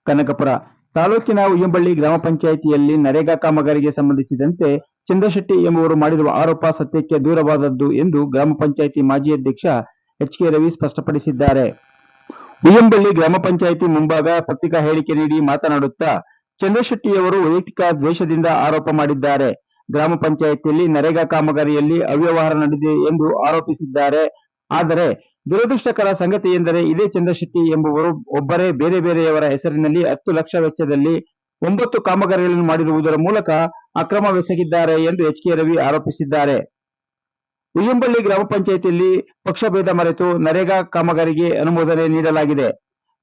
ಕನಕಪುರ ತಾಲೂಕಿನ ಉಯ್ಯಂಬಳ್ಳಿ ಗ್ರಾಮ ಪಂಚಾಯಿತಿಯಲ್ಲಿ ನರೇಗಾ ಕಾಮಗಾರಿಗೆ ಸಂಬಂಧಿಸಿದಂತೆ ಚಂದ್ರಶೆಟ್ಟಿ ಎಂಬುವರು ಮಾಡಿರುವ ಆರೋಪ ಸತ್ಯಕ್ಕೆ ದೂರವಾದದ್ದು ಎಂದು ಗ್ರಾಮ ಪಂಚಾಯಿತಿ ಮಾಜಿ ಅಧ್ಯಕ್ಷ ಎಚ್.ಕೆ. ರವಿ ಸ್ಪಷ್ಟಪಡಿಸಿದ್ದಾರೆ. ಉಯ್ಯಂಬಳ್ಳಿ ಗ್ರಾಮ ಪಂಚಾಯಿತಿ ಮುಂಭಾಗ ಪತ್ರಿಕಾ ಹೇಳಿಕೆ ನೀಡಿ ಮಾತನಾಡುತ್ತಾ ಚಂದ್ರಶೆಟ್ಟಿಯವರು ವೈಯಕ್ತಿಕ ದ್ವೇಷದಿಂದ ಆರೋಪ ಮಾಡಿದ್ದಾರೆ. ಗ್ರಾಮ ಪಂಚಾಯಿತಿಯಲ್ಲಿ ನರೇಗಾ ಕಾಮಗಾರಿಯಲ್ಲಿ ಅವ್ಯವಹಾರ ನಡೆದಿದೆ ಎಂದು ಆರೋಪಿಸಿದ್ದಾರೆ. ಆದರೆ ದುರದೃಷ್ಟಕರ ಸಂಗತಿ ಎಂದರೆ ಇದೇ ಚಂದ್ರಶೆಟ್ಟಿ ಎಂಬುವರು ಒಬ್ಬರೇ ಬೇರೆ ಬೇರೆಯವರ ಹೆಸರಿನಲ್ಲಿ 10 ಲಕ್ಷ ವೆಚ್ಚದಲ್ಲಿ 9 ಕಾಮಗಾರಿಗಳನ್ನು ಮಾಡಿರುವುದರ ಮೂಲಕ ಅಕ್ರಮವೆಸಗಿದ್ದಾರೆ ಎಂದು ಎಚ್.ಕೆ. ರವಿ ಆರೋಪಿಸಿದ್ದಾರೆ. ಉಯ್ಯಂಬಳ್ಳಿ ಗ್ರಾಮ ಪಂಚಾಯಿತಿಯಲ್ಲಿ ಪಕ್ಷಭೇದ ಮರೆತು ನರೇಗಾ ಕಾಮಗಾರಿಗೆ ಅನುಮೋದನೆ ನೀಡಲಾಗಿದೆ.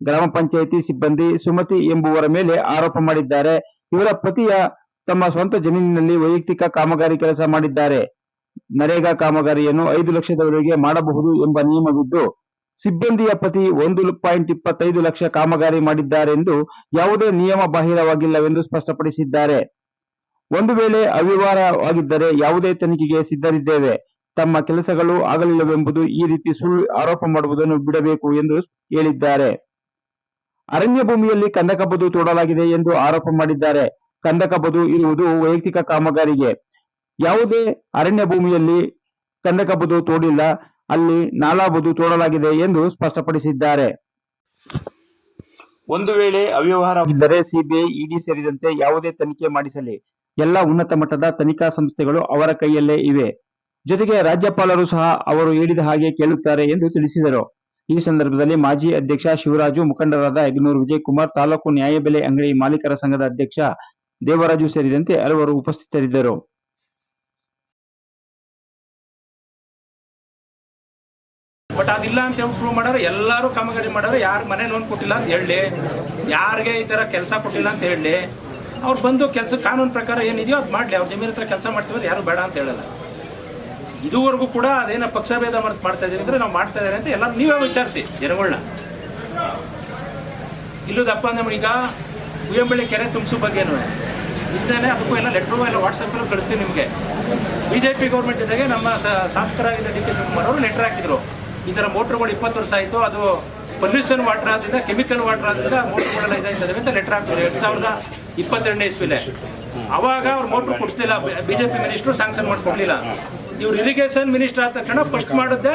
ಗ್ರಾಮ ಪಂಚಾಯಿತಿ ಸಿಬ್ಬಂದಿ ಸುಮತಿ ಎಂಬುವರ ಮೇಲೆ ಆರೋಪ ಮಾಡಿದ್ದಾರೆ. ಇವರ ಪತಿಯ ತಮ್ಮ ಸ್ವಂತ ಜಮೀನಿನಲ್ಲಿ ವೈಯಕ್ತಿಕ ಕಾಮಗಾರಿ ಕೆಲಸ ಮಾಡಿದ್ದಾರೆ. ನರೇಗಾ ಕಾಮಗಾರಿಯನ್ನು 5 ಲಕ್ಷದವರೆಗೆ ಮಾಡಬಹುದು ಎಂಬ ನಿಯಮವಿದ್ದು, ಸಿಬ್ಬಂದಿಯ ಪತಿ 1.25 ಲಕ್ಷ ಕಾಮಗಾರಿ ಮಾಡಿದ್ದಾರೆಂದು ಯಾವುದೇ ನಿಯಮ ಬಾಹಿರವಾಗಿಲ್ಲವೆಂದು ಸ್ಪಷ್ಟಪಡಿಸಿದ್ದಾರೆ. ಒಂದು ವೇಳೆ ಅವ್ಯವಹಾರವಾಗಿದ್ದರೆ ಯಾವುದೇ ತನಿಖೆಗೆ ಸಿದ್ಧರಿದ್ದೇವೆ. ತಮ್ಮ ಕೆಲಸಗಳು ಆಗಲಿಲ್ಲವೆಂಬುದು ಈ ರೀತಿ ಸುಳ್ಳು ಆರೋಪ ಮಾಡುವುದನ್ನು ಬಿಡಬೇಕು ಎಂದು ಹೇಳಿದ್ದಾರೆ. ಅರಣ್ಯ ಭೂಮಿಯಲ್ಲಿ ಕಂದಕ ಬದು ತೋಡಲಾಗಿದೆ ಎಂದು ಆರೋಪ ಮಾಡಿದ್ದಾರೆ. ಕಂದಕ ಬದು ಇರುವುದು ವೈಯಕ್ತಿಕ ಕಾಮಗಾರಿಗೆ. ಯಾವುದೇ ಅರಣ್ಯ ಭೂಮಿಯಲ್ಲಿ ಕಂದಕ ಬದು ತೋಡಿಲ್ಲ, ಅಲ್ಲಿ ನಾಲಾ ಬದು ತೋಡಲಾಗಿದೆ ಎಂದು ಸ್ಪಷ್ಟಪಡಿಸಿದ್ದಾರೆ. ಒಂದು ವೇಳೆ ಅವ್ಯವಹಾರವಾಗಿದ್ದರೆ ಸಿಬಿಐ, ಇಡಿ ಸೇರಿದಂತೆ ಯಾವುದೇ ತನಿಖೆ ಮಾಡಿಸಲಿ. ಎಲ್ಲ ಉನ್ನತ ಮಟ್ಟದ ತನಿಖಾ ಸಂಸ್ಥೆಗಳು ಅವರ ಕೈಯಲ್ಲೇ ಇವೆ. ಜೊತೆಗೆ ರಾಜ್ಯಪಾಲರು ಸಹ ಅವರು ಹೇಳಿದ ಹಾಗೆ ಕೇಳುತ್ತಾರೆ ಎಂದು ತಿಳಿಸಿದರು. ಈ ಸಂದರ್ಭದಲ್ಲಿ ಮಾಜಿ ಅಧ್ಯಕ್ಷ ಶಿವರಾಜು, ಮುಖಂಡರಾದ ಯಗನೂರು ವಿಜಯಕುಮಾರ್, ತಾಲೂಕು ನ್ಯಾಯಬೆಲೆ ಅಂಗಡಿ ಮಾಲೀಕರ ಸಂಘದ ಅಧ್ಯಕ್ಷ ದೇವರಾಜು ಸೇರಿದಂತೆ ಹಲವರು ಉಪಸ್ಥಿತರಿದ್ದರು. ಬಟ್ ಅದಿಲ್ಲ ಅಂತ ಪ್ರೂವ್ ಮಾಡೋರು ಎಲ್ಲರೂ ಕಾಮಗಾರಿ ಮಾಡೋರು. ಯಾರು ಮನೆ ಲೋನ್ ಕೊಟ್ಟಿಲ್ಲ ಅಂತ ಹೇಳಿ, ಯಾರಿಗೆ ಈ ಥರ ಕೆಲಸ ಕೊಟ್ಟಿಲ್ಲ ಅಂತ ಹೇಳಿ, ಅವ್ರು ಬಂದು ಕೆಲಸ ಕಾನೂನು ಪ್ರಕಾರ ಏನಿದೆಯೋ ಅದು ಮಾಡಲಿ. ಅವ್ರ ಜಮೀನು ಹತ್ರ ಕೆಲಸ ಮಾಡ್ತೀವಿ, ಯಾರು ಬೇಡ ಅಂತ ಹೇಳಲ್ಲ. ಇದುವರೆಗೂ ಕೂಡ ಅದೇನೋ ಪಕ್ಷಭೇದ ಮಾಡ್ತಾ ಇದ್ದೀರಿ ಅಂದರೆ ನಾವು ಮಾಡ್ತಾ ಇದ್ದಾರೆ ಅಂತ ಎಲ್ಲ ನೀವೇ ವಿಚಾರಿಸಿ ಜನಗಳನ್ನ. ಇಲ್ಲದಪ್ಪ ಅಂದ್ರೆ ಈಗ ಉಯ್ಯಂಬಳ್ಳಿ ಕೆರೆ ತುಂಬಿಸೋ ಬಗ್ಗೆನೂ ಇದ್ದೇನೆ, ಅದಕ್ಕೂ ಎಲ್ಲ ಲೆಟ್ರು ಎಲ್ಲ ವಾಟ್ಸಪ್ಪಲ್ಲೂ ಕಳಿಸ್ತೀನಿ ನಿಮಗೆ. BJP ಗೌರ್ಮೆಂಟ್ ಇದ್ದಾಗೆ ನಮ್ಮ ಶಾಸಕರಾಗಿದ್ದ ಡಿ.ಕೆ. ಶಿವಕುಮಾರ್ ಅವರು ಲೆಟ್ರ್ ಹಾಕಿದ್ರು. ಈ ಥರ ಮೋಟ್ರುಗಳು 20 ವರ್ಷ ಆಯಿತು, ಅದು ಪೊಲ್ಯೂಷನ್ ವಾಟರ್ ಆದ್ರಿಂದ, ಕೆಮಿಕಲ್ ವಾಟರ್ ಆದ್ರಿಂದ ಮೋಟ್ರುಗಳೆಲ್ಲ ಇದಾಯ್ತದೆ ಅಂತ ಲೆಟ್ರ್ ಹಾಕ್ತಾರೆ 2022ನೇ ಇಸ್ವಿಲೆ. ಅವಾಗ ಅವ್ರು ಮೋಟ್ರು ಕೊಡಿಸ್ಲಿಲ್ಲ, BJP ಮಿನಿಸ್ಟ್ರು ಸ್ಯಾಂಕ್ಷನ್ ಮಾಡಿಕೊಡ್ಲಿಲ್ಲ. ಇವ್ರು ಇರಿಗೇಷನ್ ಮಿನಿಸ್ಟರ್ ಆದ ತಕ್ಷಣ ಫಸ್ಟ್ ಮಾಡಿದ್ದೆ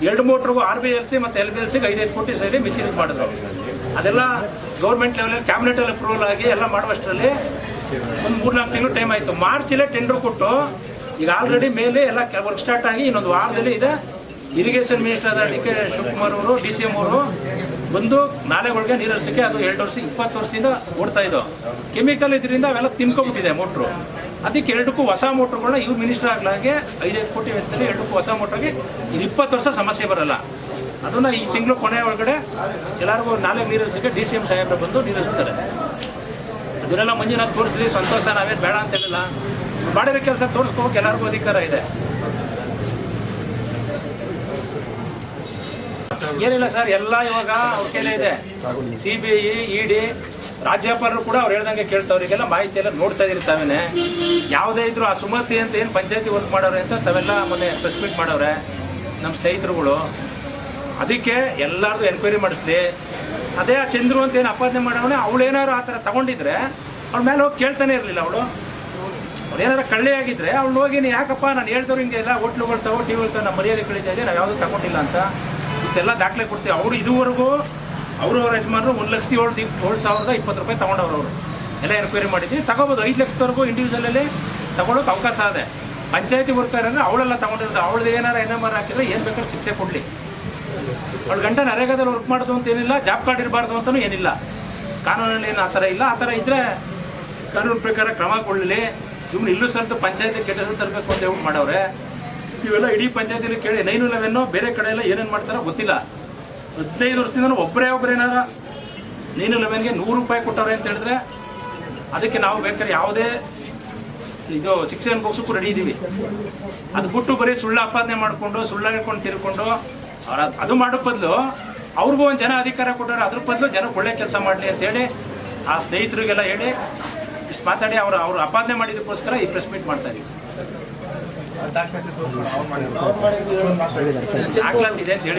2 ಮೋಟ್ರಿಗೂ RBLC ಮತ್ತು LBLCಗೆ 5-5 ಕೋಟಿ ಸೇರಿ ಮಿಸ್ಯೂಸ್ ಮಾಡಿದ್ರು. ಅದೆಲ್ಲ ಗೌರ್ಮೆಂಟ್ ಲೆವೆಲಲ್ಲಿ ಕ್ಯಾಬಿನೆಟಲ್ಲಿ ಅಪ್ರೂವಲ್ ಆಗಿ ಎಲ್ಲ ಮಾಡುವಷ್ಟರಲ್ಲಿ ಒಂದು 3-4 ತಿಂಗಳು ಟೈಮ್ ಆಯಿತು. ಮಾರ್ಚಲ್ಲೇ ಟೆಂಡರ್ ಕೊಟ್ಟು ಈಗ ಆಲ್ರೆಡಿ ಮೇಲೆ ಎಲ್ಲ ವರ್ಕ್ ಸ್ಟಾರ್ಟ್ ಆಗಿ ಇನ್ನೊಂದು ವಾರದಲ್ಲಿ ಇದೆ. ಇರಿಗೇಷನ್ ಮಿನಿಸ್ಟರ್ ಆದ ಡಿ.ಕೆ. ಶಿವಕುಮಾರ್ ಅವರು, DCM ಅವರು ಬಂದು ನಾಲೆಗಳಿಗೆ ನೀರು ಹರಿಸೋಕ್ಕೆ ಅದು 20 ವರ್ಷದಿಂದ ಓಡ್ತಾ ಇದ್ದೋ. ಕೆಮಿಕಲ್ ಇದರಿಂದ ಅವೆಲ್ಲ ತಿನ್ಕೊಂಡ್ಬಿಟ್ಟಿದೆ ಮೋಟ್ರು. ಅದಕ್ಕೆ 2ಕ್ಕೂ ಹೊಸ ಮೋಟ್ರುಗಳನ್ನ ಇವ್ರು ಮಿನಿಸ್ಟರ್ ಆಗಲಾಗೆ 5-5 ಕೋಟಿ ವೆಚ್ಚದಲ್ಲಿ 2ಕ್ಕೂ ಹೊಸ ಮೋಟ್ರಿಗೆ ಇದು 20 ವರ್ಷ ಸಮಸ್ಯೆ ಬರಲ್ಲ. ಅದನ್ನು ಈ ತಿಂಗಳು ಕೊನೆ ಒಳಗಡೆ ಎಲ್ಲರಿಗೂ ನಾಲೆಗೆ ನೀರು ಹರಿಸೋಕ್ಕೆ DCM ಸಾಹೇಬ್ರು ಬಂದು ನೀರು ಹರಿಸ್ತಾರೆ. ಅದನ್ನೆಲ್ಲ ಮಂಜುನಾಥ್ ತೋರಿಸ್ಲಿ, ಸಂತೋಷ, ನಾವೇನು ಬೇಡ ಅಂತ ಹೇಳಿಲ್ಲ. ಮಾಡಿರೋ ಕೆಲಸ ತೋರಿಸ್ಕೋಬೇಕು, ಎಲ್ಲರಿಗೂ ಅಧಿಕಾರ ಇದೆ. ಏನಿಲ್ಲ ಸರ್, ಎಲ್ಲ ಇವಾಗ ಅವ್ರ ಕೈಲೇ ಇದೆ. CBI, ED, ರಾಜ್ಯಪಾಲರು ಕೂಡ ಅವ್ರು ಹೇಳ್ದಂಗೆ ಕೇಳ್ತವ್ರಿಗೆಲ್ಲ ಮಾಹಿತಿ ಎಲ್ಲ ನೋಡ್ತಾ ಇದ್ದೀರಿ ತಾವೇನೆ. ಯಾವುದೇ ಇದ್ರು ಆ ಸುಮತಿ ಅಂತ ಏನು ಪಂಚಾಯತಿ ವರ್ಕ್ ಮಾಡೋರೆ ಅಂತ ತಾವೆಲ್ಲ ಮೊನ್ನೆ ಪ್ರೆಸ್ ಮೀಟ್ ಮಾಡವ್ರೆ ನಮ್ಮ ಸ್ನೇಹಿತರುಗಳು. ಅದಕ್ಕೆ ಎಲ್ಲರದು ಎನ್ಕ್ವೈರಿ ಮಾಡಿಸ್ಲಿ. ಅದೇ ಆ ಚಂದ್ರು ಅಂತ ಏನು ಅಪಾದನೆ ಮಾಡೋಣ, ಅವಳೇನಾದ್ರು ಆ ಥರ ತಗೊಂಡಿದ್ರೆ ಅವಳ ಮೇಲೆ ಹೋಗಿ ಕೇಳ್ತಾನೆ ಇರಲಿಲ್ಲ. ಅವಳು ಏನಾದ್ರು ಕಳ್ಳೆ ಆಗಿದ್ರೆ ಅವಳು ಹೋಗಿ ನೀನು ಯಾಕಪ್ಪ ನಾನು ಹೇಳ್ದವ್ರು ಹಿಂಗೆ ಎಲ್ಲ ಹೋಟ್ಲುಗಳು ತಗೋ, ಟಿವಿಗಳು ತಗೋ, ನಮ್ಮ ಮರ್ಯಾದೆ ಕಳೀತಾ ಇದೆ, ನಾವು ಯಾವುದೂ ತಗೊಂಡಿಲ್ಲ ಅಂತ ಇದೆಲ್ಲ ದಾಖಲೆ ಕೊಡ್ತೀವಿ. ಅವರು ಇದುವರೆಗೂ ಅವ್ರವ್ರ ಯಜಮಾನರು 1,07,20 ರೂಪಾಯಿ ತೊಗೊಂಡವ್ರು. ಅವರು ಎಲ್ಲ ಎನ್ಕ್ವೈರಿ ಮಾಡಿದ್ವಿ. ತಗೋಬೋದು 5 ಲಕ್ಷದವರೆಗೂ ಇಂಡಿವಿಜುವಲಲ್ಲಿ ತಗೊಳ್ಳೋಕೆ ಅವಕಾಶ ಇದೆ. ಪಂಚಾಯತಿ ವರ್ಕರ್ ಅಂದರೆ ಅವಳೆಲ್ಲ ತೊಗೊಂಡಿರೋದು. ಅವಳದ್ದು ಏನಾರು NMR ಹಾಕಿದ್ರೆ ಏನು ಬೇಕಾದ್ರೂ ಶಿಕ್ಷೆ ಕೊಡಲಿ. ಅವಳು ಗಂಟೆ ನರೇಗಾದಲ್ಲಿ ವರ್ಕ್ ಮಾಡೋದು ಅಂತ ಏನಿಲ್ಲ, ಜಾಬ್ ಕಾರ್ಡ್ ಇರಬಾರ್ದು ಅಂತಲೂ ಏನಿಲ್ಲ. ಕಾನೂನಲ್ಲಿ ಏನು ಆ ಥರ ಇಲ್ಲ. ಆ ಥರ ಇದ್ದರೆ ಕಾನೂನು ಪ್ರಕಾರ ಕ್ರಮ ಕೊಡಲಿ. ಸುಮ್ಮನೆ ಇಲ್ಲೂ ಸ್ವಲ್ಪ ಪಂಚಾಯತಿ ಕೆಟ್ಟ ಹೆಸರು ತರಬೇಕು ಅಂತ ಹೇಳ್ಬಿಟ್ಟು ಮಾಡವ್ರೆ. ಇವೆಲ್ಲ ಇಡೀ ಪಂಚಾಯತಿಲಿ ಕೇಳಿ 911 ಬೇರೆ ಕಡೆ ಎಲ್ಲ ಏನೇನು ಮಾಡ್ತಾರೋ ಗೊತ್ತಿಲ್ಲ. 15 ವರ್ಷದಿಂದ ಒಬ್ಬರೇನಾರ 911ಗೆ 100 ರೂಪಾಯಿ ಕೊಟ್ಟವ್ರೆ ಅಂತ ಹೇಳಿದ್ರೆ ಅದಕ್ಕೆ ನಾವು ಬೇಕಾದ್ರೆ ಯಾವುದೇ ಇದು ಶಿಕ್ಷೆ ಅನುಭವಿಸೋಕ್ಕೂ ರೆಡಿ ಇದ್ದೀವಿ. ಅದು ಬಿಟ್ಟು ಬರೀ ಸುಳ್ಳು ಆಪಾದನೆ ಮಾಡಿಕೊಂಡು ಸುಳ್ಳು ಹೇಳ್ಕೊಂಡು ತಿರ್ಕೊಂಡು ಅವ್ರು ಅದು ಮಾಡೋ ಬದಲು ಅವ್ರಿಗೂ ಒಂದು ಜನ ಅಧಿಕಾರ ಕೊಟ್ಟವ್ರೆ, ಅದ್ರ ಬದಲು ಜನ ಒಳ್ಳೆ ಕೆಲಸ ಮಾಡಲಿ ಅಂತೇಳಿ ಆ ಸ್ನೇಹಿತರಿಗೆಲ್ಲ ಹೇಳಿ ಇಷ್ಟು ಮಾತಾಡಿ ಅವರು ಅಪಾದನೆ ಮಾಡಿದ್ದಕ್ಕೋಸ್ಕರ ಈ ಪ್ರೆಸ್ ಮೀಟ್ ಮಾಡ್ತಾ ಇದೀವಿ. ದಾಖಲಾತಿದೆ ಅಂತ ಹೇಳಿ